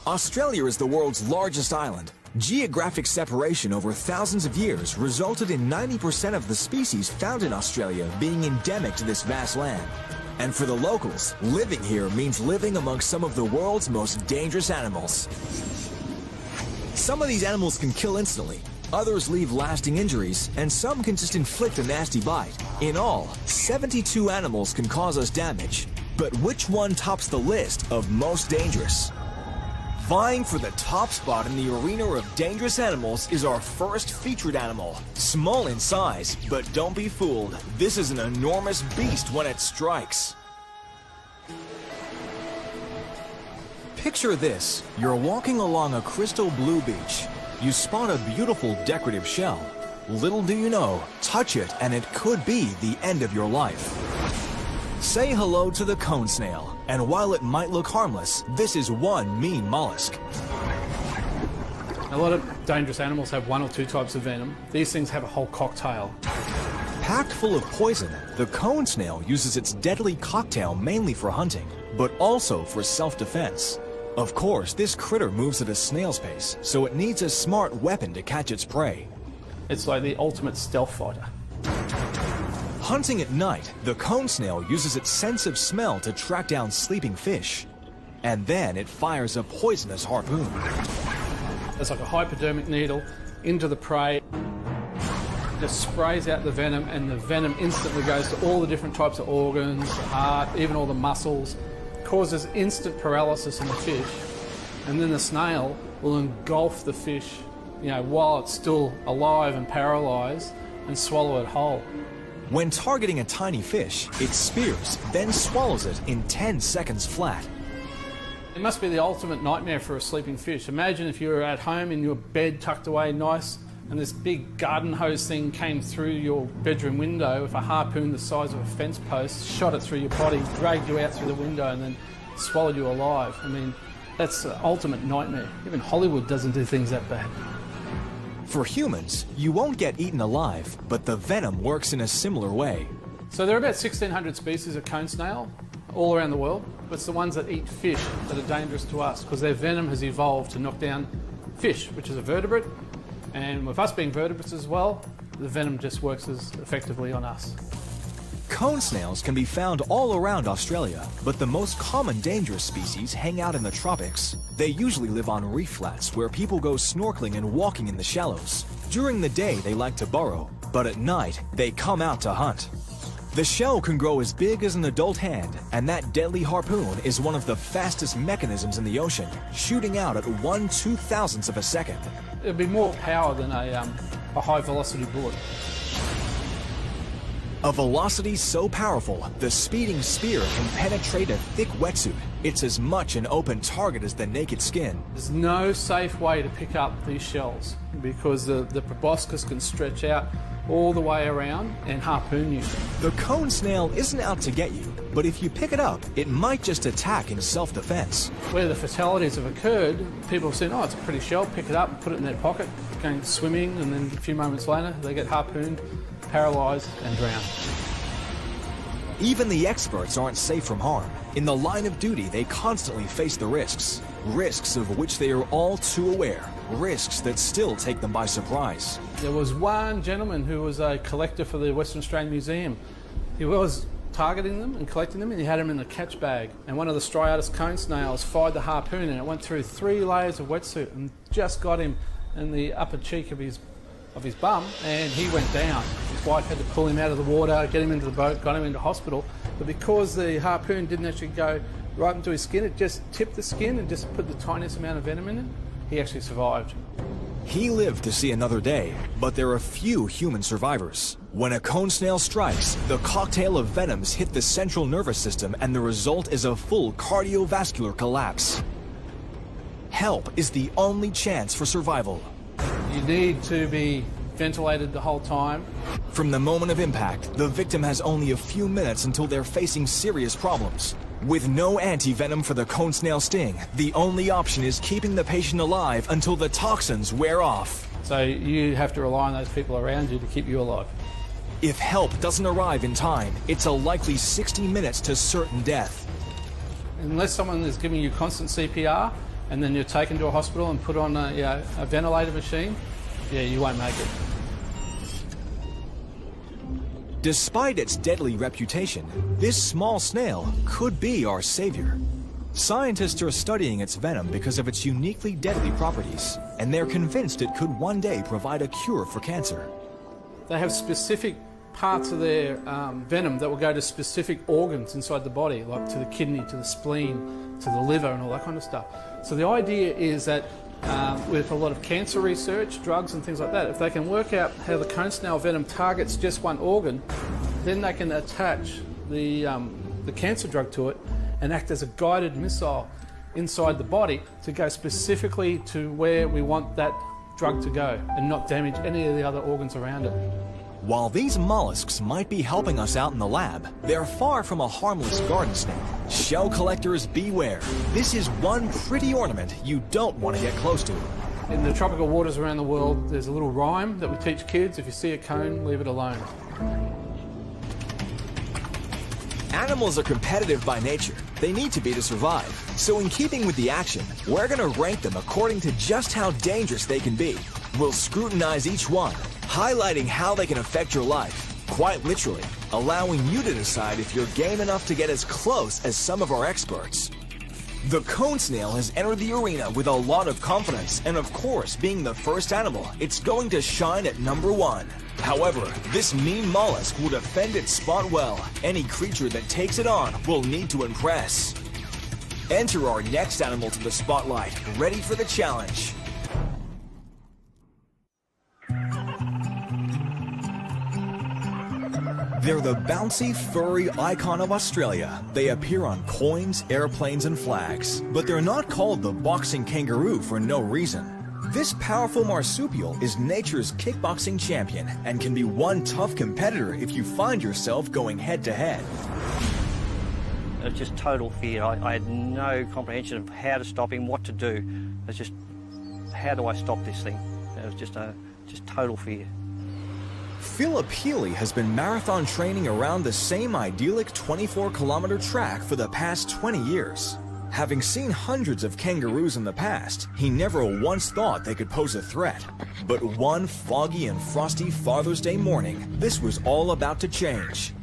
Australia is the world's largest island. Geographic separation over thousands of years resulted in 90% of the species found in Australia being endemic to this vast land. And for the locals, living here means living among some of the world's most dangerous animals. Some of these animals can kill instantly, others leave lasting injuries, and some can just inflict a nasty bite. In all, 72 animals can cause us damage. But which one tops the list of most dangerous? Vying for the top spot in the arena of dangerous animals is our first featured animal. Small in size, but don't be fooled. This is an enormous beast when it strikes. Picture this. You're walking along a crystal blue beach. You spot a beautiful decorative shell. Little do you know, touch it and it could be the end of your life. Say hello to the cone snail, and while it might look harmless, this is one mean mollusk. A lot of dangerous animals have one or two types of venom. These things have a whole cocktail. Packed full of poison, the cone snail uses its deadly cocktail mainly for hunting, but also for self-defense. Of course, this critter moves at a snail's pace, so it needs a smart weapon to catch its prey. It's like the ultimate stealth fighter. Hunting at night, the cone snail uses its sense of smell to track down sleeping fish. And then it fires a poisonous harpoon. It's like a hypodermic needle into the prey. Just sprays out the venom, and the venom instantly goes to all the different types of organs, the heart, even all the muscles. Causes instant paralysis in the fish. And then the snail will engulf the fish, while it's still alive and paralyzed, and swallow it whole. When targeting a tiny fish, it spears, then swallows it in 10 seconds flat. It must be the ultimate nightmare for a sleeping fish. Imagine if you were at home in your bed tucked away nice, and this big garden hose thing came through your bedroom window with a harpoon the size of a fence post, shot it through your body, dragged you out through the window, and then swallowed you alive. I mean, that's the ultimate nightmare. Even Hollywood doesn't do things that bad. For humans, you won't get eaten alive, but the venom works in a similar way. So there are about 1,600 species of cone snail all around the world. It's the ones that eat fish that are dangerous to us because their venom has evolved to knock down fish, which is a vertebrate. And with us being vertebrates as well, the venom just works as effectively on us. Cone snails can be found all around Australia, but the most common dangerous species hang out in the tropics. They usually live on reef flats where people go snorkeling and walking in the shallows. During the day, they like to burrow, but at night, they come out to hunt. The shell can grow as big as an adult hand, and that deadly harpoon is one of the fastest mechanisms in the ocean, shooting out at 1/2000th of a second. It'd be more power than a high-velocity bullet. A velocity so powerful, the speeding spear can penetrate a thick wetsuit. It's as much an open target as the naked skin. There's no safe way to pick up these shells because the proboscis can stretch out all the way around and harpoon you. The cone snail isn't out to get you, but if you pick it up, it might just attack in self-defense. Where the fatalities have occurred, people have said, oh, it's a pretty shell, pick it up, put it in their pocket, going swimming, and then a few moments later, they get harpooned, paralyzed, and drowned. Even the experts aren't safe from harm. In the line of duty, they constantly face the risks. Risks of which they are all too aware. Risks that still take them by surprise. There was one gentleman who was a collector for the Western Australian Museum. He was targeting them and collecting them, and he had them in a catch bag. And one of the striatus cone snails fired the harpoon, and it went through 3 layers of wetsuit and just got him in the upper cheek of his bum, and he went down. His wife had to pull him out of the water, get him into the boat, got him into hospital. But because the harpoon didn't actually go right into his skin, it just tipped the skin and just put the tiniest amount of venom in it, he actually survived. He lived to see another day, but there are few human survivors. When a cone snail strikes, the cocktail of venoms hit the central nervous system, and the result is a full cardiovascular collapse. Help is the only chance for survival. You need to be ventilated the whole time. From the moment of impact, the victim has only a few minutes until they're facing serious problems. With no anti-venom for the cone snail sting, the only option is keeping the patient alive until the toxins wear off. So you have to rely on those people around you to keep you alive. If help doesn't arrive in time, it's a likely 60 minutes to certain death. Unless someone is giving you constant CPR, and then you're taken to a hospital and put on a ventilator machine, yeah, you won't make it. Despite its deadly reputation, this small snail could be our savior. Scientists are studying its venom because of its uniquely deadly properties, and they're convinced it could one day provide a cure for cancer. They have specific parts of their venom that will go to specific organs inside the body, like to the kidney, to the spleen, to the liver and all that kind of stuff. So the idea is that with a lot of cancer research, drugs and things like that, if they can work out how the cone snail venom targets just one organ, then they can attach the cancer drug to it and act as a guided missile inside the body to go specifically to where we want that drug to go and not damage any of the other organs around it. While these mollusks might be helping us out in the lab, they're far from a harmless garden snake. Shell collectors, beware. This is one pretty ornament you don't want to get close to. In the tropical waters around the world, there's a little rhyme that we teach kids: if you see a cone, leave it alone. Animals are competitive by nature. They need to be to survive. So in keeping with the action, we're going to rank them according to just how dangerous they can be. We'll scrutinize each one, highlighting how they can affect your life, quite literally, allowing you to decide if you're game enough to get as close as some of our experts. The cone snail has entered the arena with a lot of confidence, and of course, being the first animal, it's going to shine at number 1. However, this mean mollusk will defend its spot well. Any creature that takes it on will need to impress. Enter our next animal to the spotlight, ready for the challenge. They're the bouncy, furry icon of Australia. They appear on coins, airplanes, and flags. But they're not called the boxing kangaroo for no reason. This powerful marsupial is nature's kickboxing champion and can be one tough competitor if you find yourself going head-to-head. It was just total fear. I had no comprehension of how to stop him, what to do. It was just, how do I stop this thing? It was just total fear. Philip Healy has been marathon training around the same idyllic 24-kilometer track for the past 20 years. Having seen hundreds of kangaroos in the past, he never once thought they could pose a threat. But one foggy and frosty Father's Day morning, this was all about to change.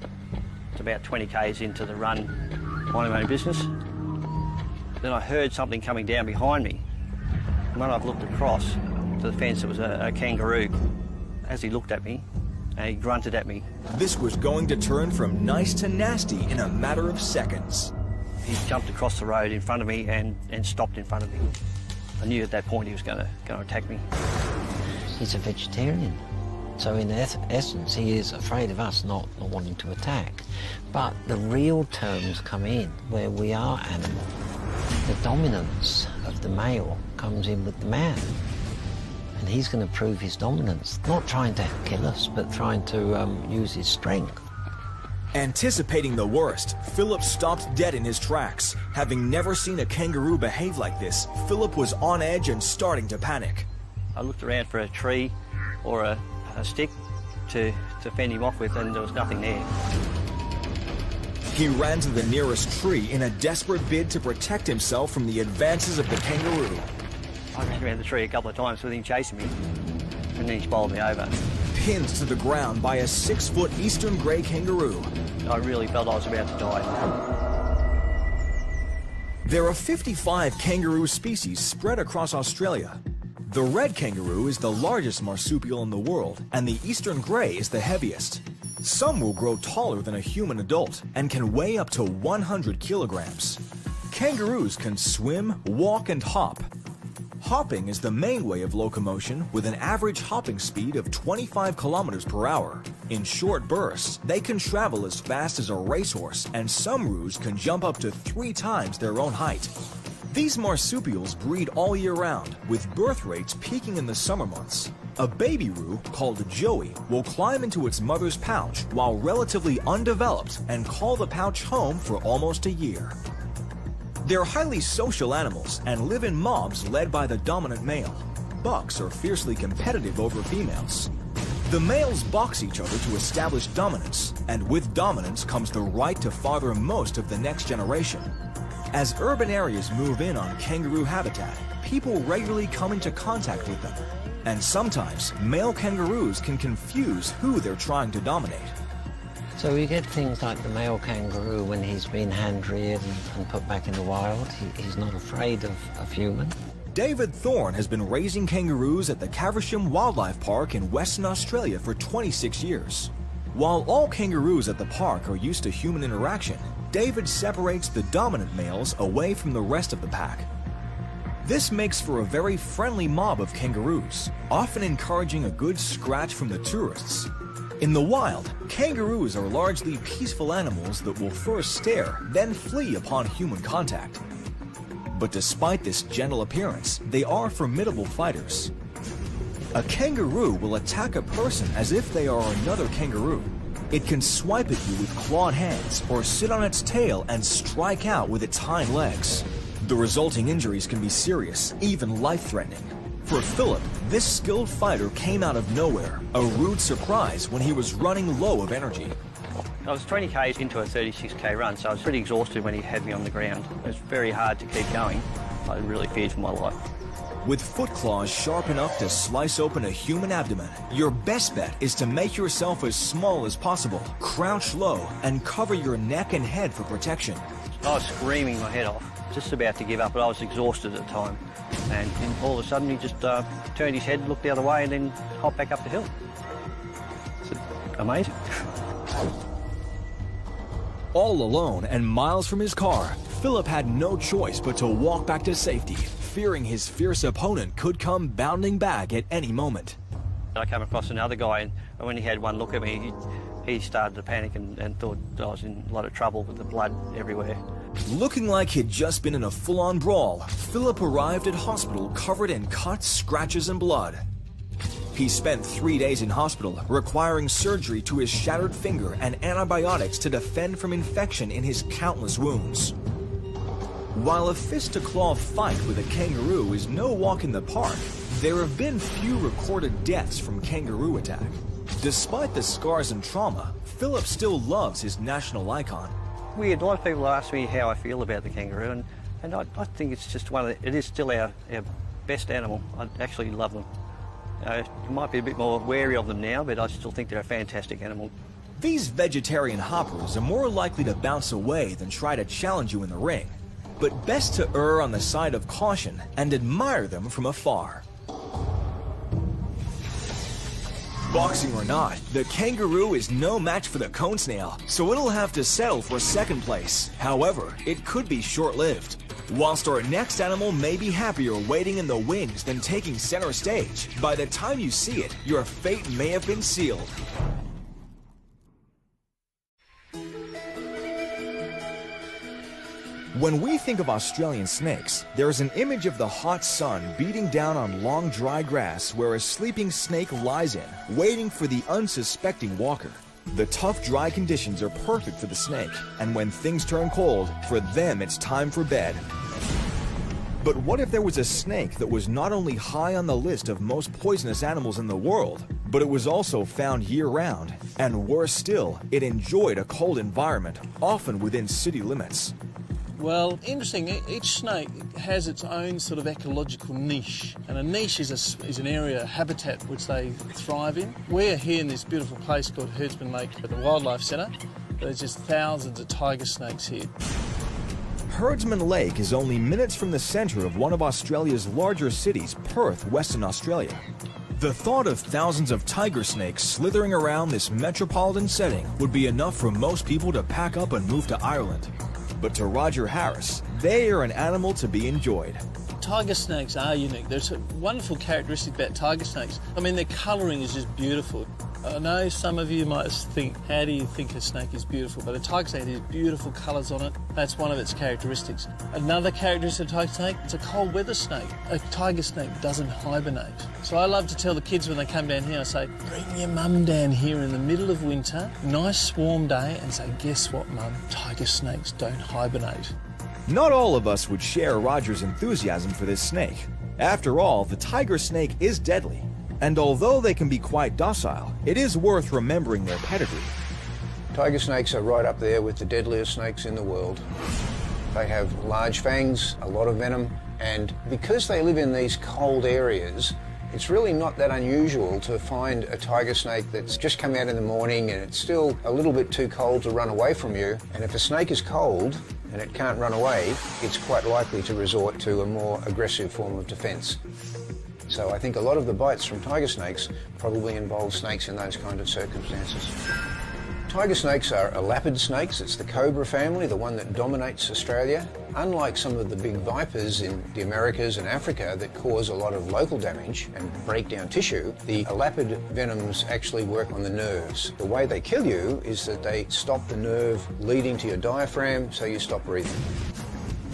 It's about 20 k's into the run, minding my own business. Then I heard something coming down behind me. And when I've looked across to the fence, it was a kangaroo. As he looked at me, and he grunted at me. This was going to turn from nice to nasty in a matter of seconds. He jumped across the road in front of me and stopped in front of me. I knew at that point he was going to attack me. He's a vegetarian, so in essence he is afraid of us not wanting to attack. But the real terms come in where we are animal. The dominance of the male comes in with the man. And he's going to prove his dominance, not trying to kill us, but trying to use his strength. Anticipating the worst, Philip stopped dead in his tracks. Having never seen a kangaroo behave like this, Philip was on edge and starting to panic. I looked around for a tree or a stick to fend him off with, and there was nothing there. He ran to the nearest tree in a desperate bid to protect himself from the advances of the kangaroo. I ran around the tree a couple of times with him chasing me, and then he bowled me over. Pinned to the ground by a 6-foot eastern grey kangaroo. I really felt I was about to die. There are 55 kangaroo species spread across Australia. The red kangaroo is the largest marsupial in the world, and the eastern grey is the heaviest. Some will grow taller than a human adult and can weigh up to 100 kilograms. Kangaroos can swim, walk, and hop. Hopping is the main way of locomotion with an average hopping speed of 25 kilometers per hour. In short bursts, they can travel as fast as a racehorse, and some roos can jump up to 3 times their own height. These marsupials breed all year round, with birth rates peaking in the summer months. A baby roo, called Joey, will climb into its mother's pouch while relatively undeveloped and call the pouch home for almost a year. They're highly social animals and live in mobs led by the dominant male. Bucks are fiercely competitive over females. The males box each other to establish dominance, and with dominance comes the right to father most of the next generation. As urban areas move in on kangaroo habitat, people regularly come into contact with them. And sometimes, male kangaroos can confuse who they're trying to dominate. So we get things like the male kangaroo when he's been hand-reared and put back in the wild. He's not afraid of human. David Thorne has been raising kangaroos at the Caversham Wildlife Park in Western Australia for 26 years. While all kangaroos at the park are used to human interaction, David separates the dominant males away from the rest of the pack. This makes for a very friendly mob of kangaroos, often encouraging a good scratch from the tourists. In the wild, kangaroos are largely peaceful animals that will first stare, then flee upon human contact. But despite this gentle appearance, they are formidable fighters. A kangaroo will attack a person as if they are another kangaroo. It can swipe at you with clawed hands or sit on its tail and strike out with its hind legs. The resulting injuries can be serious, even life-threatening. For Philip, this skilled fighter came out of nowhere, a rude surprise when he was running low of energy. I was 20 k's into a 36k run, so I was pretty exhausted when he had me on the ground. It was very hard to keep going. I really feared for my life. With foot claws sharp enough to slice open a human abdomen, your best bet is to make yourself as small as possible, crouch low, and cover your neck and head for protection. I was screaming my head off, just about to give up, but I was exhausted at the time. And then all of a sudden he just turned his head, looked the other way, and then hopped back up the hill. It's amazing. All alone and miles from his car, Philip had no choice but to walk back to safety, fearing his fierce opponent could come bounding back at any moment. I came across another guy, and when he had one look at me, he started to panic and thought I was in a lot of trouble with the blood everywhere. Looking like he'd just been in a full-on brawl, Philip arrived at hospital covered in cuts, scratches, and blood. He spent 3 days in hospital, requiring surgery to his shattered finger and antibiotics to defend from infection in his countless wounds. While a fist-to-claw fight with a kangaroo is no walk in the park, there have been few recorded deaths from kangaroo attack. Despite the scars and trauma, Philip still loves his national icon. Weird, a lot of people ask me how I feel about the kangaroo, and I think it's just it is still our best animal. I actually love them. You might be a bit more wary of them now, but I still think they're a fantastic animal. These vegetarian hoppers are more likely to bounce away than try to challenge you in the ring, but best to err on the side of caution and admire them from afar. Boxing or not, the kangaroo is no match for the cone snail, so it'll have to settle for second place. However, it could be short-lived. Whilst our next animal may be happier waiting in the wings than taking center stage, by the time you see it, your fate may have been sealed. When we think of Australian snakes, there is an image of the hot sun beating down on long dry grass where a sleeping snake lies in, waiting for the unsuspecting walker. The tough dry conditions are perfect for the snake, and when things turn cold, for them it's time for bed. But what if there was a snake that was not only high on the list of most poisonous animals in the world, but it was also found year-round, and worse still, it enjoyed a cold environment, often within city limits? Well, interesting, each snake has its own sort of ecological niche, and a niche is an area, a habitat which they thrive in. We're here in this beautiful place called Herdsman Lake at the Wildlife Centre. There's just thousands of tiger snakes here. Herdsman Lake is only minutes from the centre of one of Australia's larger cities, Perth, Western Australia. The thought of thousands of tiger snakes slithering around this metropolitan setting would be enough for most people to pack up and move to Ireland. But to Roger Harris, they are an animal to be enjoyed. Tiger snakes are unique. There's a wonderful characteristic about tiger snakes. I mean, their colouring is just beautiful. I know some of you might think, how do you think a snake is beautiful? But a tiger snake has beautiful colours on it. That's one of its characteristics. Another characteristic of a tiger snake, it's a cold weather snake. A tiger snake doesn't hibernate. So I love to tell the kids when they come down here, I say, bring your mum down here in the middle of winter, nice warm day, and say, guess what, mum? Tiger snakes don't hibernate. Not all of us would share Roger's enthusiasm for this snake. After all, the tiger snake is deadly. And although they can be quite docile, it is worth remembering their pedigree. Tiger snakes are right up there with the deadliest snakes in the world. They have large fangs, a lot of venom, and because they live in these cold areas, it's really not that unusual to find a tiger snake that's just come out in the morning and it's still a little bit too cold to run away from you. And if a snake is cold and it can't run away, it's quite likely to resort to a more aggressive form of defence. So I think a lot of the bites from tiger snakes probably involve snakes in those kind of circumstances. Tiger snakes are elapid snakes. It's the cobra family, the one that dominates Australia. Unlike some of the big vipers in the Americas and Africa that cause a lot of local damage and break down tissue, the elapid venoms actually work on the nerves. The way they kill you is that they stop the nerve leading to your diaphragm, so you stop breathing.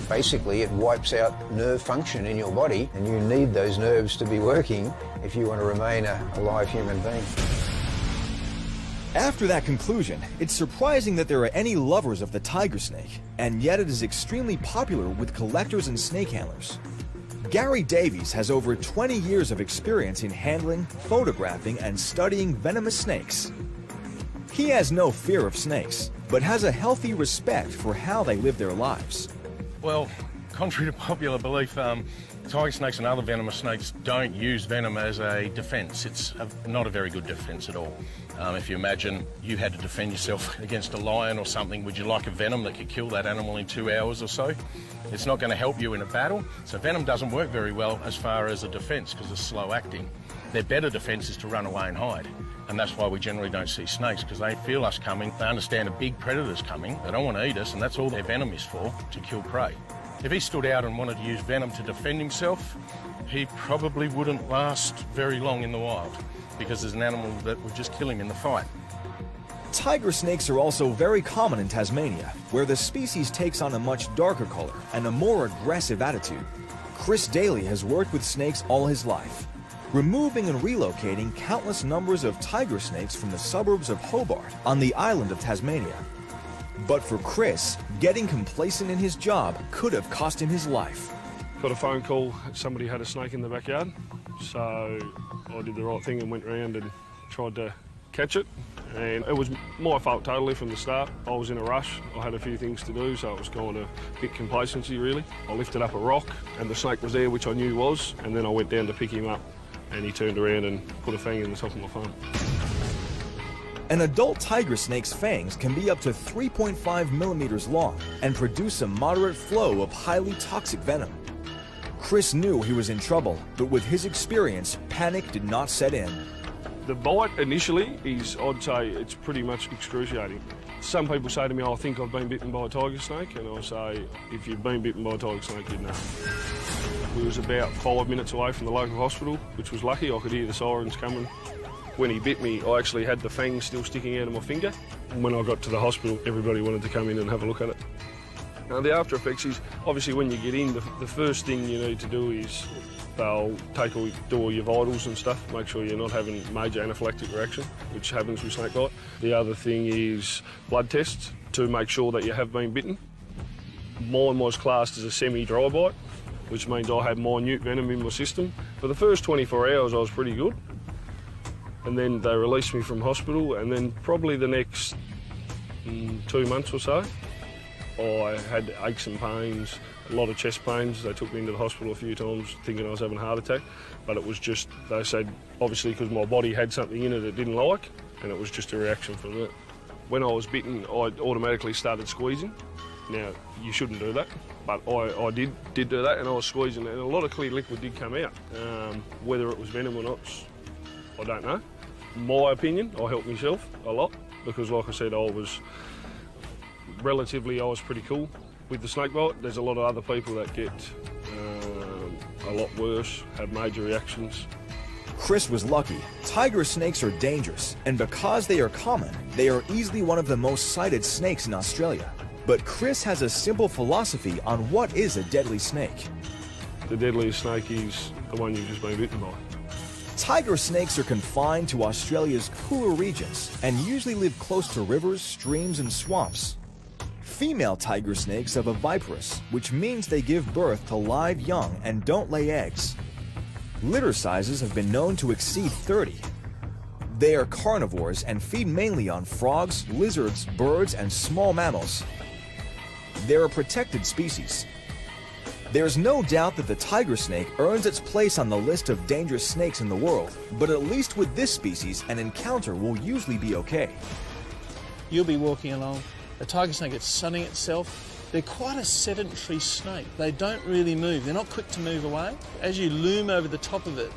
Basically, it wipes out nerve function in your body, and you need those nerves to be working if you want to remain a live human being. After that conclusion, it's surprising that there are any lovers of the tiger snake, and yet it is extremely popular with collectors and snake handlers. Gary Davies has over 20 years of experience in handling, photographing, and studying venomous snakes. He has no fear of snakes, but has a healthy respect for how they live their lives. Well, contrary to popular belief, tiger snakes and other venomous snakes don't use venom as a defence. It's not a very good defence at all. If you imagine you had to defend yourself against a lion or something, would you like a venom that could kill that animal in 2 hours or so? It's not going to help you in a battle. So venom doesn't work very well as far as a defence because it's slow acting. Their better defence is to run away and hide. And that's why we generally don't see snakes, because they feel us coming, they understand a big predator's coming, they don't want to eat us, and that's all their venom is for, to kill prey. If he stood out and wanted to use venom to defend himself, he probably wouldn't last very long in the wild, because there's an animal that would just kill him in the fight. Tiger snakes are also very common in Tasmania, where the species takes on a much darker color and a more aggressive attitude. Chris Daly has worked with snakes all his life, removing and relocating countless numbers of tiger snakes from the suburbs of Hobart on the island of Tasmania. But for Chris, getting complacent in his job could have cost him his life. Got a phone call, somebody had a snake in the backyard, so I did the right thing and went round and tried to catch it. And it was my fault totally from the start. I was in a rush, I had a few things to do, so it was kind of a bit complacency really. I lifted up a rock and the snake was there, which I knew was, and then I went down to pick him up and he turned around and put a fang in the top of my thumb. An adult tiger snake's fangs can be up to 3.5 millimeters long and produce a moderate flow of highly toxic venom. Chris knew he was in trouble, but with his experience, panic did not set in. The bite initially is, I'd say, it's pretty much excruciating. Some people say to me, I think I've been bitten by a tiger snake, and I say, if you've been bitten by a tiger snake, you know. We was about 5 minutes away from the local hospital, which was lucky. I could hear the sirens coming. When he bit me, I actually had the fangs still sticking out of my finger. And when I got to the hospital, everybody wanted to come in and have a look at it. Now, the after effects is, obviously when you get in, the first thing you need to do is they'll do all your vitals and stuff, make sure you're not having major anaphylactic reaction, which happens with snake bite. The other thing is blood tests to make sure that you have been bitten. Mine was classed as a semi-dry bite, which means I had minute venom in my system. For the first 24 hours, I was pretty good. And then they released me from hospital, and then probably the next 2 months or so, I had aches and pains, a lot of chest pains. They took me into the hospital a few times thinking I was having a heart attack, but it was just, they said, obviously because my body had something in it it didn't like, and it was just a reaction from that. When I was bitten, I automatically started squeezing. Now, you shouldn't do that, but I did do that, and I was squeezing, and a lot of clear liquid did come out. Whether it was venom or not, I don't know. My opinion, I helped myself a lot, because like I said, I was pretty cool with the snake bite. There's a lot of other people that get a lot worse, have major reactions. Chris was lucky. Tiger snakes are dangerous, and because they are common, they are easily one of the most cited snakes in Australia. But Chris has a simple philosophy on what is a deadly snake. The deadliest snake is the one you've just been bitten by. Tiger snakes are confined to Australia's cooler regions and usually live close to rivers, streams, and swamps. Female tiger snakes are viviparous, which means they give birth to live young and don't lay eggs. Litter sizes have been known to exceed 30. They are carnivores and feed mainly on frogs, lizards, birds, and small mammals. they're a protected species. There's no doubt that the tiger snake earns its place on the list of dangerous snakes in the world, but at least with this species, an encounter will usually be okay. You'll be walking along, a tiger snake is sunning itself. They're quite a sedentary snake. They don't really move. They're not quick to move away. As you loom over the top of it,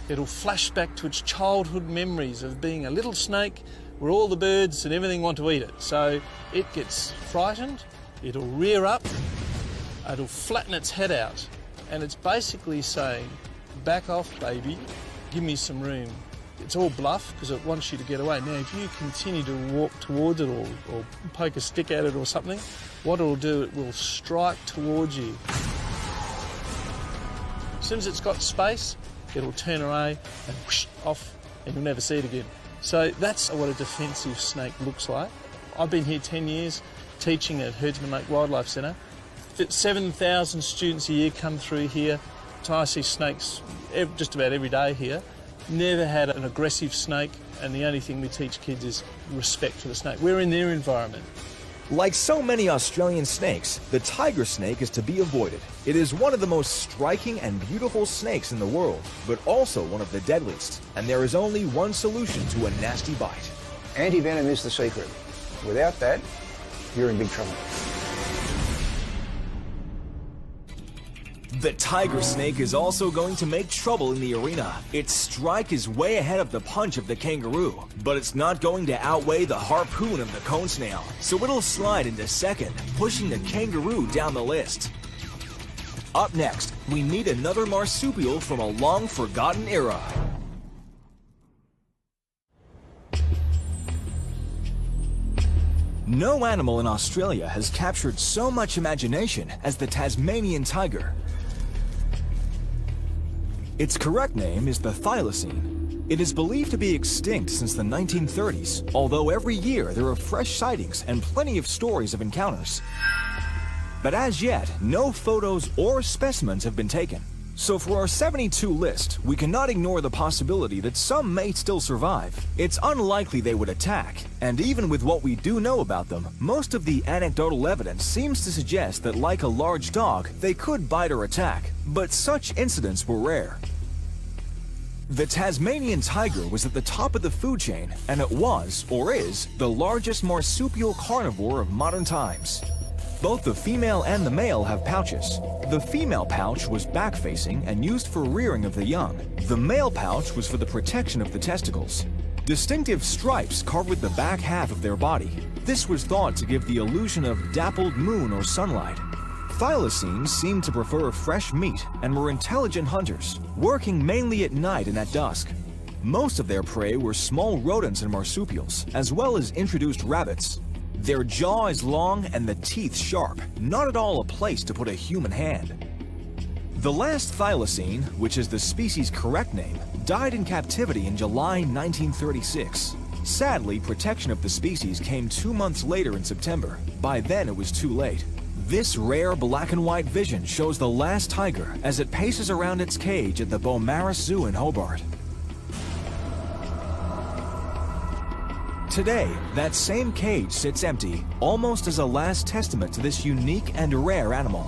it'll flash back to its childhood memories of being a little snake where all the birds and everything want to eat it. So it gets frightened, it'll rear up, it'll flatten its head out, and it's basically saying, back off, baby, give me some room. It's all bluff because it wants you to get away. Now, if you continue to walk towards it or poke a stick at it or something, what it'll do, it will strike towards you. As soon as it's got space, it'll turn away and whoosh, off, and you'll never see it again. So that's what a defensive snake looks like. I've been here 10 years teaching at Herdsman Lake Wildlife Centre. 7,000 students a year come through here. So I see snakes just about every day here. Never had an aggressive snake, and the only thing we teach kids is respect for the snake. We're in their environment. Like so many Australian snakes, the tiger snake is to be avoided. It is one of the most striking and beautiful snakes in the world, but also one of the deadliest. And there is only one solution to a nasty bite. Anti-venom is the secret. Without that, you're in big trouble. The tiger snake is also going to make trouble in the arena. Its strike is way ahead of the punch of the kangaroo, but it's not going to outweigh the harpoon of the cone snail, so it'll slide into second, pushing the kangaroo down the list. Up next, we meet another marsupial from a long-forgotten era. No animal in Australia has captured so much imagination as the Tasmanian tiger. Its correct name is the thylacine. It is believed to be extinct since the 1930s, although every year there are fresh sightings and plenty of stories of encounters. But as yet, no photos or specimens have been taken. So for our 72 list, we cannot ignore the possibility that some may still survive. It's unlikely they would attack, and even with what we do know about them, most of the anecdotal evidence seems to suggest that like a large dog, they could bite or attack, but such incidents were rare. The Tasmanian tiger was at the top of the food chain, and it was, or is, the largest marsupial carnivore of modern times. Both the female and the male have pouches. The female pouch was back-facing and used for rearing of the young. The male pouch was for the protection of the testicles. Distinctive stripes covered the back half of their body. This was thought to give the illusion of dappled moon or sunlight. Thylacines seemed to prefer fresh meat and were intelligent hunters, working mainly at night and at dusk. Most of their prey were small rodents and marsupials, as well as introduced rabbits. Their jaw is long and the teeth sharp, not at all a place to put a human hand. The last thylacine, which is the species' correct name, died in captivity in July 1936. Sadly, protection of the species came 2 months later in September. By then it was too late. This rare black and white vision shows the last tiger as it paces around its cage at the Beaumaris Zoo in Hobart. Today, that same cage sits empty, almost as a last testament to this unique and rare animal.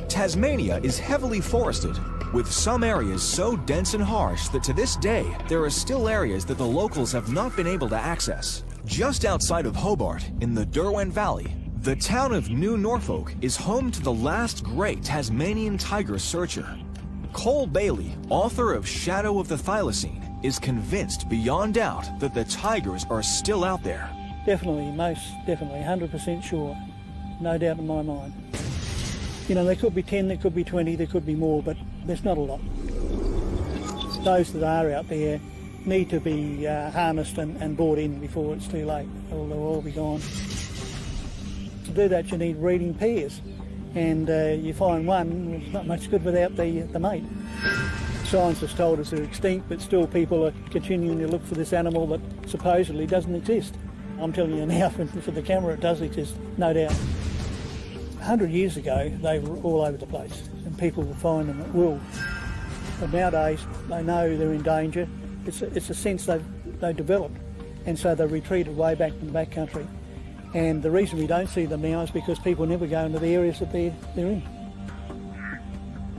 Tasmania is heavily forested, with some areas so dense and harsh that to this day, there are still areas that the locals have not been able to access. Just outside of Hobart, in the Derwent Valley, the town of New Norfolk is home to the last great Tasmanian tiger searcher. Cole Bailey, author of Shadow of the Thylacine, is convinced beyond doubt that the tigers are still out there. Definitely, most definitely, 100% sure. No doubt in my mind. You know, there could be 10, there could be 20, there could be more, but there's not a lot. Those that are out there need to be harnessed and brought in before it's too late, or they'll all be gone. To do that, you need breeding pairs, and you find one, it's not much good without the mate. Science has told us they're extinct, but still people are continuing to look for this animal that supposedly doesn't exist. I'm telling you now, for the camera it does exist, no doubt. 100 years ago, they were all over the place, and people will find them at will. But nowadays, they know they're in danger. It's a sense they've developed. and so they retreated way back in the backcountry. And the reason we don't see them now is because people never go into the areas that they're in.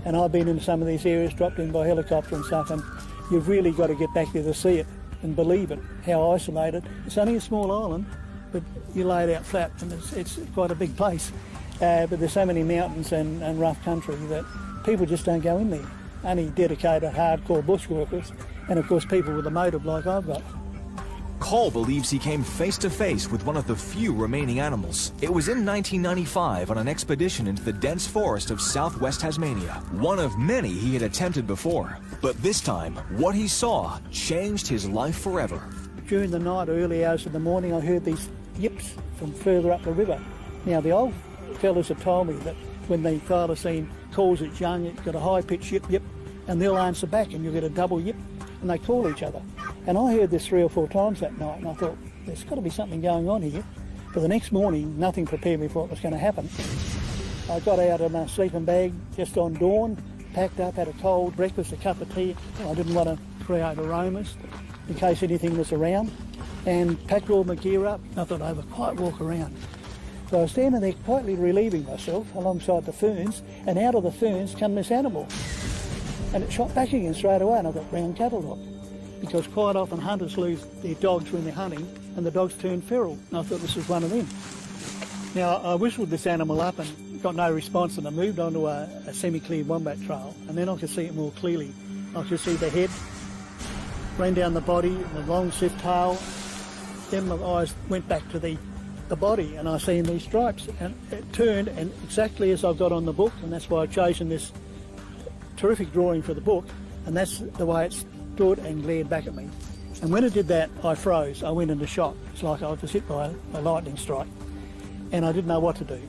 And I've been in some of these areas, dropped in by helicopter and stuff, and you've really got to get back there to see it and believe it, how isolated. It's only a small island, but you lay it out flat, and it's quite a big place. But there's so many mountains and rough country that people just don't go in there. Only dedicated, hardcore bushworkers, and of course people with a motive like I've got. Cole believes he came face to face with one of the few remaining animals. It was in 1995 on an expedition into the dense forest of southwest Tasmania, one of many he had attempted before. But this time, what he saw changed his life forever. During the night, early hours of the morning, I heard these yips from further up the river. Now, the old fellas have told me that when the thylacine calls its young, it's got a high-pitched yip, yip, and they'll answer back and you'll get a double yip, and they call each other. And I heard this 3 or 4 times that night, and I thought, there's got to be something going on here. But the next morning, nothing prepared me for what was going to happen. I got out of my sleeping bag just on dawn, packed up, had a cold breakfast, a cup of tea. I didn't want to create aromas in case anything was around, and packed all my gear up. I thought I'd have a quiet walk around. So I was standing there quietly relieving myself alongside the ferns, and out of the ferns come this animal. And it shot back again straight away, and I got brown cattle dog. Because quite often hunters lose their dogs when they're hunting, and the dogs turn feral, and I thought this was one of them. Now, I whistled this animal up and got no response, and I moved onto a semi-cleared wombat trail, and then I could see it more clearly. I could see the head, ran down the body, the long stiff tail, then my eyes went back to the body, and I seen these stripes, and it turned, and exactly as I've got on the book, and that's why I've chosen this terrific drawing for the book, and that's the way it stood and glared back at me. And when it did that, I froze. I went into shock. It's like I was hit by a lightning strike, and I didn't know what to do.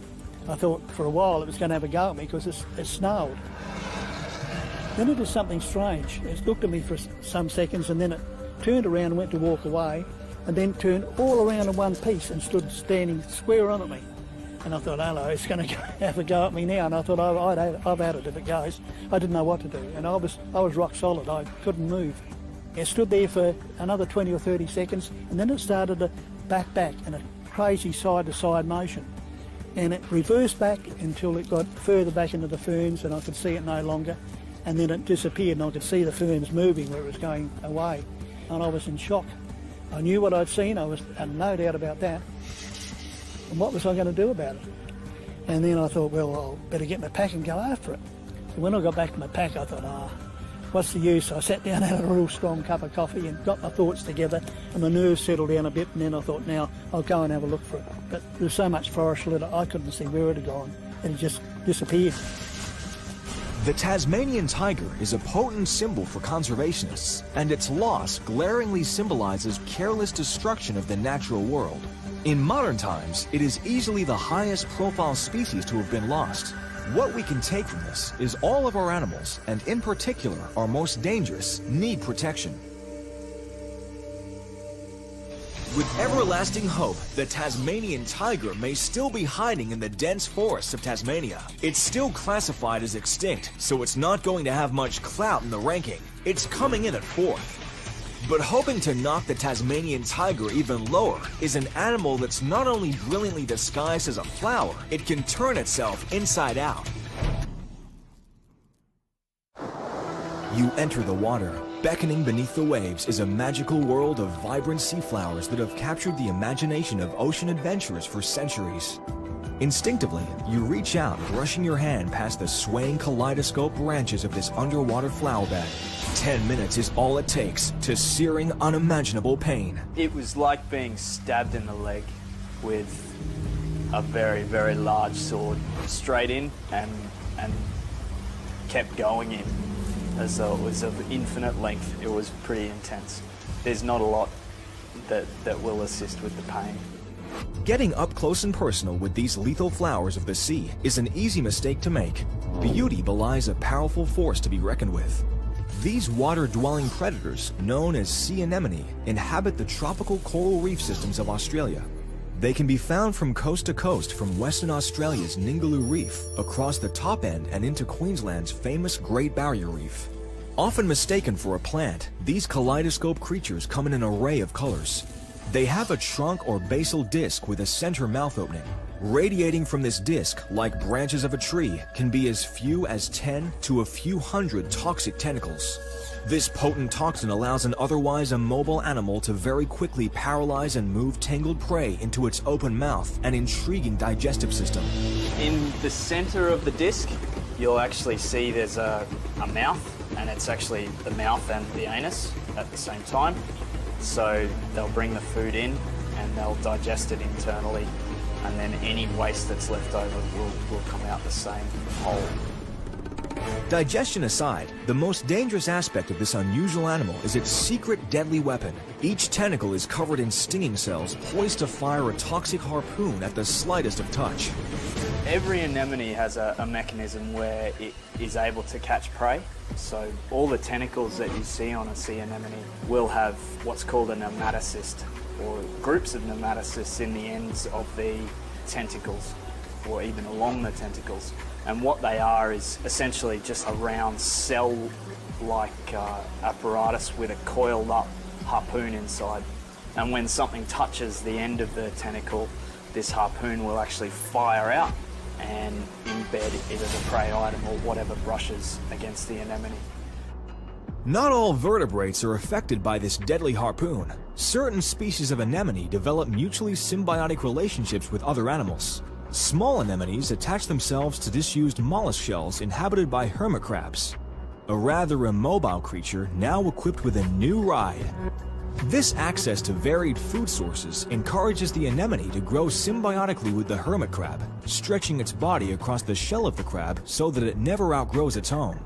I thought for a while it was going to have a go at me because it snarled. Then it did something strange. It looked at me for some seconds, and then it turned around and went to walk away, and then turned all around in one piece and stood standing square on at me. And I thought, hello, it's going to have a go at me now. And I thought, I've had it if it goes. I didn't know what to do. And I was rock solid. I couldn't move. It stood there for another 20 or 30 seconds, and then it started to back in a crazy side-to-side motion. And it reversed back until it got further back into the ferns, and I could see it no longer. And then it disappeared, and I could see the ferns moving where it was going away. And I was in shock. I knew what I'd seen. I had no doubt about that. And what was I going to do about it? And then I thought, well, I'll better get my pack and go after it. So when I got back to my pack, I thought, what's the use? I sat down, had a real strong cup of coffee and got my thoughts together, and my nerves settled down a bit, and then I thought, now I'll go and have a look for it. But there was so much forest litter, I couldn't see where it had gone, and it just disappeared. The Tasmanian tiger is a potent symbol for conservationists, and its loss glaringly symbolizes careless destruction of the natural world. In modern times, it is easily the highest profile species to have been lost. What we can take from this is all of our animals, and in particular our most dangerous, need protection. With everlasting hope, the Tasmanian tiger may still be hiding in the dense forests of Tasmania. It's still classified as extinct, so it's not going to have much clout in the ranking. It's coming in at 4th. But hoping to knock the Tasmanian tiger even lower is an animal that's not only brilliantly disguised as a flower, it can turn itself inside out. You enter the water. Beckoning beneath the waves is a magical world of vibrant sea flowers that have captured the imagination of ocean adventurers for centuries. Instinctively, you reach out, brushing your hand past the swaying kaleidoscope branches of this underwater flower bed. 10 minutes is all it takes to searing, unimaginable pain. It was like being stabbed in the leg with a very, very large sword, straight in and kept going in as though it was of infinite length. It was pretty intense. There's not a lot that will assist with the pain. Getting up close and personal with these lethal flowers of the sea is an easy mistake to make. Beauty belies a powerful force to be reckoned with. These water-dwelling predators, known as sea anemone, inhabit the tropical coral reef systems of Australia. They can be found from coast to coast from Western Australia's Ningaloo Reef, across the top end and into Queensland's famous Great Barrier Reef. Often mistaken for a plant, these kaleidoscope creatures come in an array of colors. They have a trunk or basal disc with a center mouth opening. Radiating from this disc, like branches of a tree, can be as few as 10 to a few hundred toxic tentacles. This potent toxin allows an otherwise immobile animal to very quickly paralyze and move tangled prey into its open mouth and intriguing digestive system. In the center of the disc, you'll actually see there's a mouth, and it's actually the mouth and the anus at the same time. So they'll bring the food in and they'll digest it internally, and then any waste that's left over will come out the same hole. Digestion aside, the most dangerous aspect of this unusual animal is its secret deadly weapon. Each tentacle is covered in stinging cells poised to fire a toxic harpoon at the slightest of touch. Every anemone has a mechanism where it is able to catch prey. So all the tentacles that you see on a sea anemone will have what's called a nematocyst, or groups of nematocysts in the ends of the tentacles, or even along the tentacles. And what they are is essentially just a round cell-like apparatus with a coiled up harpoon inside. And when something touches the end of the tentacle, this harpoon will actually fire out and embed either the prey item or whatever brushes against the anemone. Not all vertebrates are affected by this deadly harpoon. Certain species of anemone develop mutually symbiotic relationships with other animals. Small anemones attach themselves to disused mollusk shells inhabited by hermit crabs, a rather immobile creature now equipped with a new ride. This access to varied food sources encourages the anemone to grow symbiotically with the hermit crab, stretching its body across the shell of the crab so that it never outgrows its home.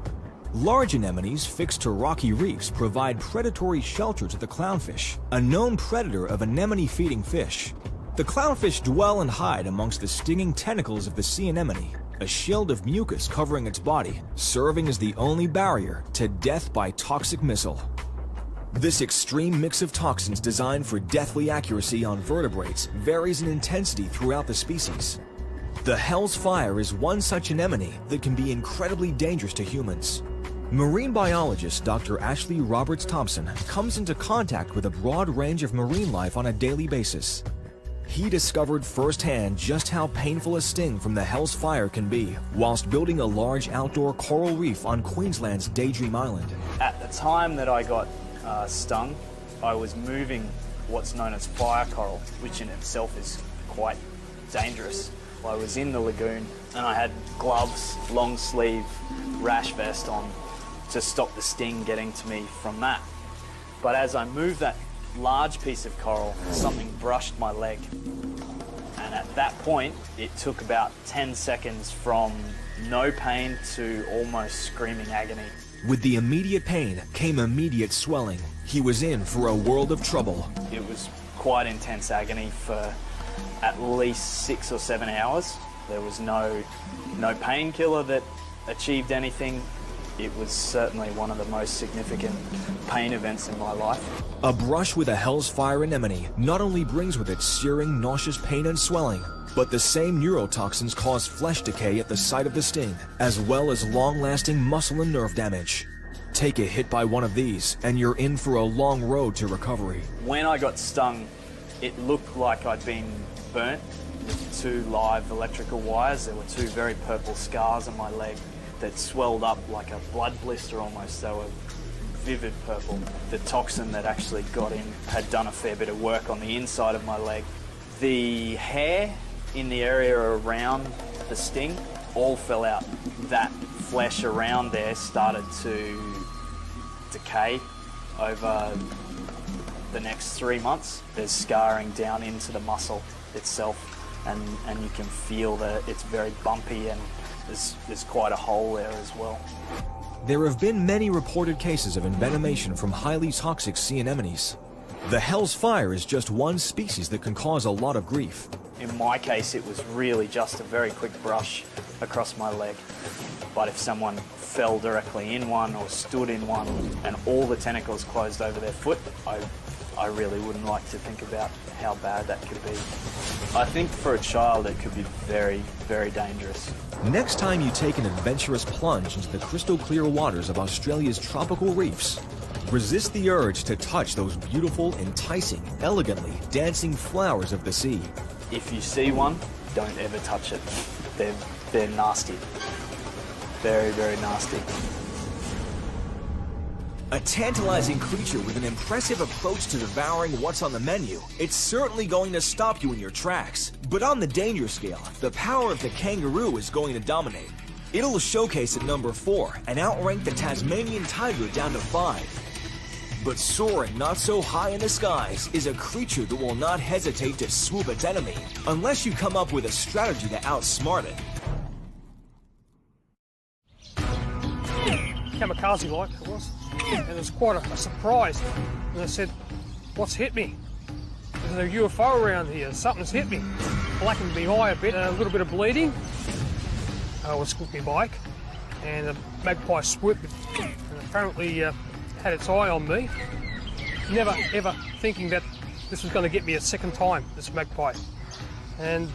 Large anemones fixed to rocky reefs provide predatory shelter to the clownfish, a known predator of anemone-feeding fish. The clownfish dwell and hide amongst the stinging tentacles of the sea anemone, a shield of mucus covering its body, serving as the only barrier to death by toxic missile. This extreme mix of toxins designed for deathly accuracy on vertebrates varies in intensity throughout the species. The Hell's Fire is one such anemone that can be incredibly dangerous to humans. Marine biologist Dr. Ashley Roberts Thompson comes into contact with a broad range of marine life on a daily basis. He discovered firsthand just how painful a sting from the Hell's Fire can be, whilst building a large outdoor coral reef on Queensland's Daydream Island. At the time that I got stung, I was moving what's known as fire coral, which in itself is quite dangerous. I was in the lagoon and I had gloves, long sleeve, rash vest on to stop the sting getting to me from that. But as I moved that large piece of coral, something brushed my leg. And at that point, it took about 10 seconds from no pain to almost screaming agony. With the immediate pain came immediate swelling. He was in for a world of trouble. It was quite intense agony for at least 6 or 7 hours. There was no painkiller that achieved anything. It was certainly one of the most significant pain events in my life. A brush with a Hell's Fire anemone not only brings with it searing, nauseous pain and swelling, but the same neurotoxins cause flesh decay at the site of the sting, as well as long-lasting muscle and nerve damage. Take a hit by one of these, and you're in for a long road to recovery. When I got stung, it looked like I'd been burnt with 2 live electrical wires. There were 2 very purple scars on my leg that swelled up like a blood blister almost. They were vivid purple. The toxin that actually got in had done a fair bit of work on the inside of my leg. The hair in the area around the sting all fell out. That flesh around there started to decay over the next 3 months. There's scarring down into the muscle itself, and you can feel that it's very bumpy, and there's quite a hole there as well. There have been many reported cases of envenomation from highly toxic sea anemones. The Hell's Fire is just one species that can cause a lot of grief. In my case, it was really just a very quick brush across my leg. But if someone fell directly in one or stood in one and all the tentacles closed over their foot, I really wouldn't like to think about how bad that could be. I think for a child it could be very, very dangerous. Next time you take an adventurous plunge into the crystal clear waters of Australia's tropical reefs, resist the urge to touch those beautiful, enticing, elegantly dancing flowers of the sea. If you see one, don't ever touch it. They're nasty. Very, very nasty. A tantalizing creature with an impressive approach to devouring what's on the menu, it's certainly going to stop you in your tracks. But on the danger scale, the power of the kangaroo is going to dominate. It'll showcase at number 4 and outrank the Tasmanian tiger down to 5. But soaring not so high in the skies is a creature that will not hesitate to swoop its enemy, unless you come up with a strategy to outsmart it. Kamikaze like it was, and it was quite a surprise. And I said, "What's hit me? There's a UFO around here. Something's hit me." Blackened my eye a bit, a little bit of bleeding. I was with my bike, and the magpie swooped and apparently had its eye on me. Never ever thinking that this was going to get me a second time, this magpie. And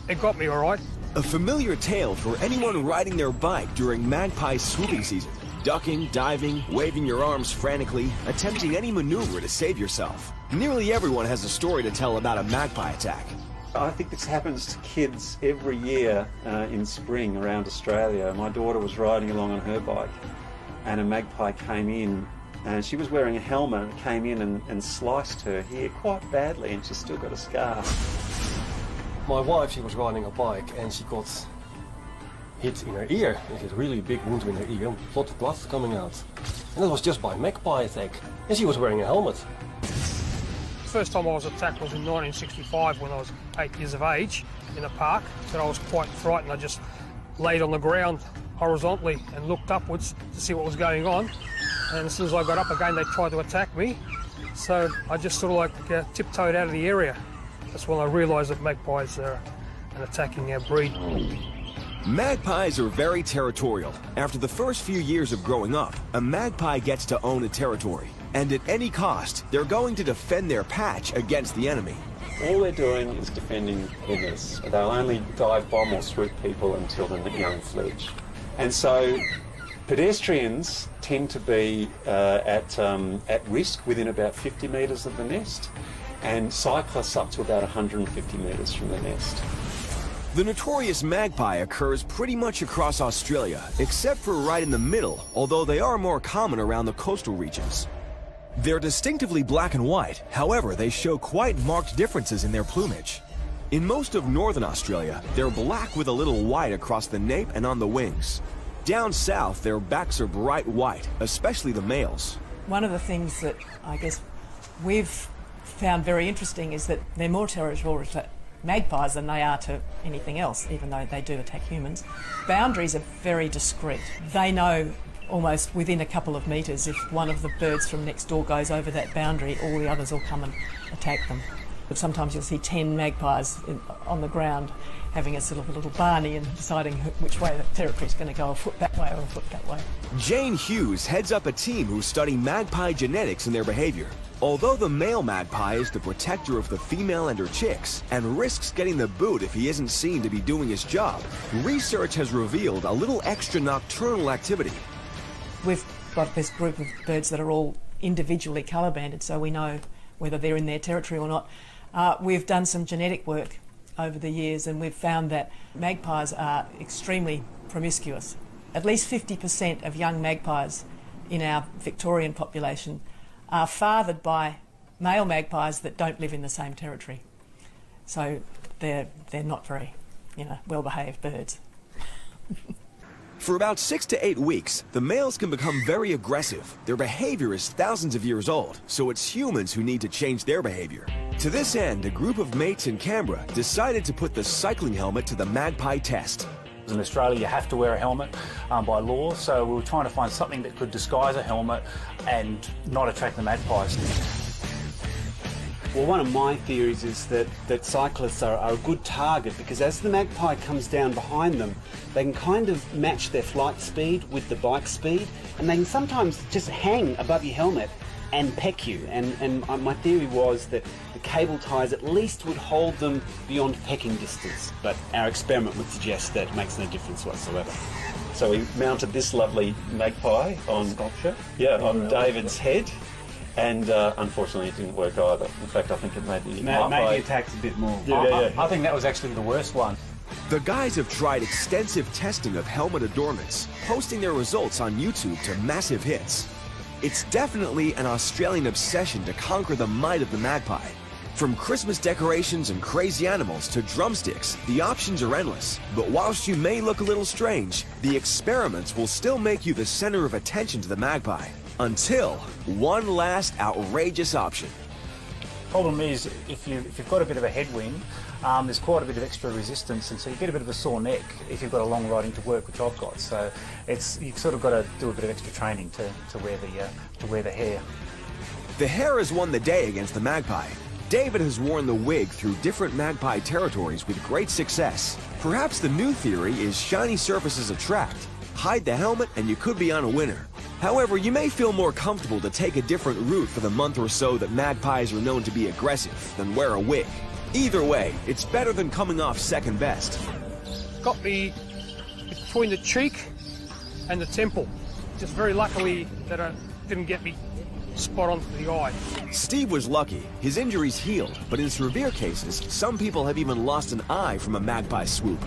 it got me all right. A familiar tale for anyone riding their bike during magpie swooping season. Ducking, diving, waving your arms frantically, attempting any maneuver to save yourself. Nearly everyone has a story to tell about a magpie attack. I think this happens to kids every year in spring around Australia. My daughter was riding along on her bike and a magpie came in, and she was wearing a helmet and came in and sliced her here quite badly, and she's still got a scar. My wife, she was riding a bike and she got hit in her ear. It had a really big wound in her ear, a lot of blood coming out. And that was just by magpie attack. And she was wearing a helmet. First time I was attacked was in 1965 when I was 8 years of age in a park. So I was quite frightened. I just laid on the ground horizontally and looked upwards to see what was going on. And as soon as I got up again, they tried to attack me. So I just sort of like tiptoed out of the area. That's when I realised that magpies are an attacking breed. Magpies are very territorial. After the first few years of growing up, a magpie gets to own a territory. And at any cost, they're going to defend their patch against the enemy. All they're doing is defending their nest. They'll only dive bomb or swoop people until the young fledge. And so pedestrians tend to be at risk within about 50 metres of the nest, and cyclists up to about 150 metres from the nest. The notorious magpie occurs pretty much across Australia, except for right in the middle, although they are more common around the coastal regions. They're distinctively black and white, however, they show quite marked differences in their plumage. In most of northern Australia, they're black with a little white across the nape and on the wings. Down south, their backs are bright white, especially the males. One of the things that I guess we've found very interesting is that they're more territorial to magpies than they are to anything else, even though they do attack humans. Boundaries are very discreet. They know almost within a couple of metres if one of the birds from next door goes over that boundary, all the others will come and attack them. But sometimes you'll see 10 magpies on the ground having a sort of a little barney and deciding which way the territory's going to go, a foot that way or a foot that way. Jane Hughes heads up a team who study magpie genetics and their behavior. Although the male magpie is the protector of the female and her chicks and risks getting the boot if he isn't seen to be doing his job, research has revealed a little extra nocturnal activity. We've got this group of birds that are all individually colour banded, so we know whether they're in their territory or not. We've done some genetic work over the years and we've found that magpies are extremely promiscuous. At least 50% of young magpies in our Victorian population are fathered by male magpies that don't live in the same territory. So they're not very, well-behaved birds. For about 6 to 8 weeks, the males can become very aggressive. Their behavior is thousands of years old, so it's humans who need to change their behavior. To this end, a group of mates in Canberra decided to put the cycling helmet to the magpie test. In Australia, you have to wear a helmet by law, so we were trying to find something that could disguise a helmet and not attract the magpies. Well, one of my theories is that cyclists are a good target because as the magpie comes down behind them, they can kind of match their flight speed with the bike speed, and they can sometimes just hang above your helmet and peck you. And my theory was that the cable ties at least would hold them beyond pecking distance. But our experiment would suggest that it makes no difference whatsoever. So we mounted this lovely magpie on sculpture, on David's head, and unfortunately it didn't work either. In fact, I think it made the attacks a bit more. I think that was actually the worst one. The guys have tried extensive testing of helmet adornments, posting their results on YouTube to massive hits. It's definitely an Australian obsession to conquer the might of the magpie. From Christmas decorations and crazy animals to drumsticks, the options are endless. But whilst you may look a little strange, the experiments will still make you the center of attention to the magpie. Until one last outrageous option. Problem is, if you've got a bit of a headwind, there's quite a bit of extra resistance, and so you get a bit of a sore neck if you've got a long riding to work, which I've got. So you've sort of got to do a bit of extra training to wear the hair. The hair has won the day against the magpie. David has worn the wig through different magpie territories with great success. Perhaps the new theory is shiny surfaces attract. Hide the helmet and you could be on a winner. However, you may feel more comfortable to take a different route for the month or so that magpies are known to be aggressive than wear a wig. Either way, it's better than coming off second best. Got me between the cheek and the temple. Just very luckily that it didn't get me spot on for the eye. Steve was lucky. His injuries healed, but in severe cases, some people have even lost an eye from a magpie swoop.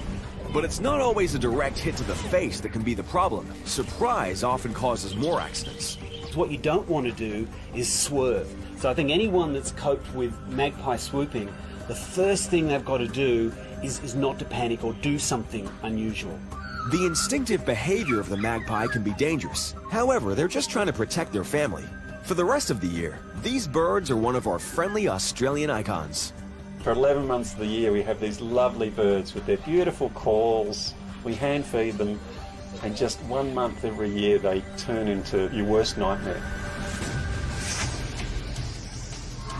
But it's not always a direct hit to the face that can be the problem. Surprise often causes more accidents. What you don't want to do is swerve. So I think anyone that's coped with magpie swooping, the first thing they've got to do is not to panic or do something unusual. The instinctive behavior of the magpie can be dangerous. However, they're just trying to protect their family. For the rest of the year, these birds are one of our friendly Australian icons. For 11 months of the year, we have these lovely birds with their beautiful calls. We hand feed them, and just 1 month every year, they turn into your worst nightmare.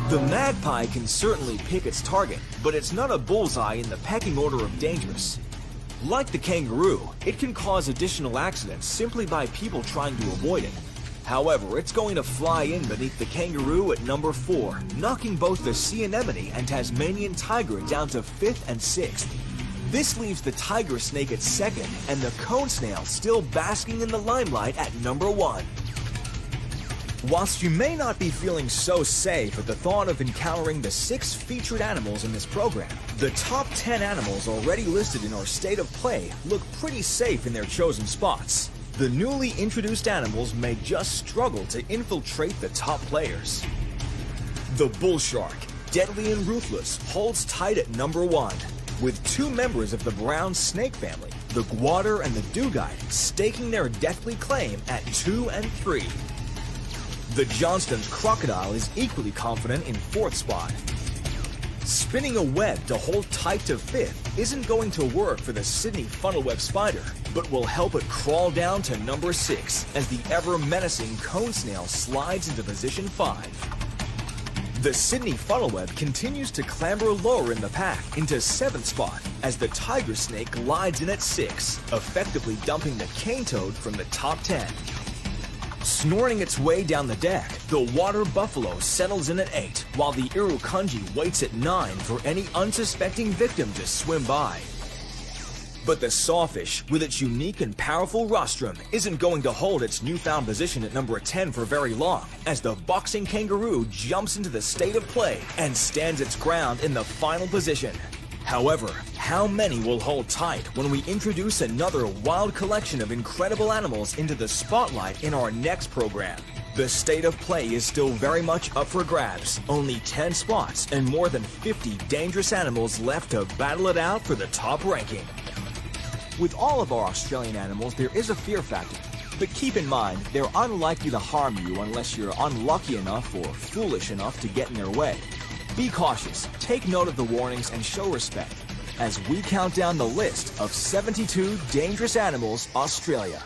The magpie can certainly pick its target, but it's not a bullseye in the pecking order of dangerous. Like the kangaroo, it can cause additional accidents simply by people trying to avoid it. However, it's going to fly in beneath the kangaroo at number 4, knocking both the sea anemone and Tasmanian tiger down to 5th and 6th. This leaves the tiger snake at 2nd and the cone snail still basking in the limelight at number 1. Whilst you may not be feeling so safe at the thought of encountering the 6 featured animals in this program, the top 10 animals already listed in our state of play look pretty safe in their chosen spots. The newly introduced animals may just struggle to infiltrate the top players. The bull shark, deadly and ruthless, holds tight at number 1, with 2 members of the brown snake family, the guater and the dugite, staking their deathly claim at 2 and 3. The Johnston's crocodile is equally confident in 4th spot. Spinning a web to hold tight to 5th isn't going to work for the Sydney funnelweb spider, but will help it crawl down to number 6 as the ever-menacing cone snail slides into position 5. The Sydney funnelweb continues to clamber lower in the pack into 7th spot as the tiger snake glides in at 6, effectively dumping the cane toad from the top 10. Snorting its way down the deck, the water buffalo settles in at 8, while the irukandji waits at 9 for any unsuspecting victim to swim by. But the sawfish, with its unique and powerful rostrum, isn't going to hold its newfound position at number 10 for very long, as the boxing kangaroo jumps into the state of play and stands its ground in the final position. However, how many will hold tight when we introduce another wild collection of incredible animals into the spotlight in our next program? The state of play is still very much up for grabs. Only 10 spots and more than 50 dangerous animals left to battle it out for the top ranking. With all of our Australian animals, there is a fear factor. But keep in mind, they're unlikely to harm you unless you're unlucky enough or foolish enough to get in their way. Be cautious, take note of the warnings, and show respect as we count down the list of 72 dangerous animals Australia.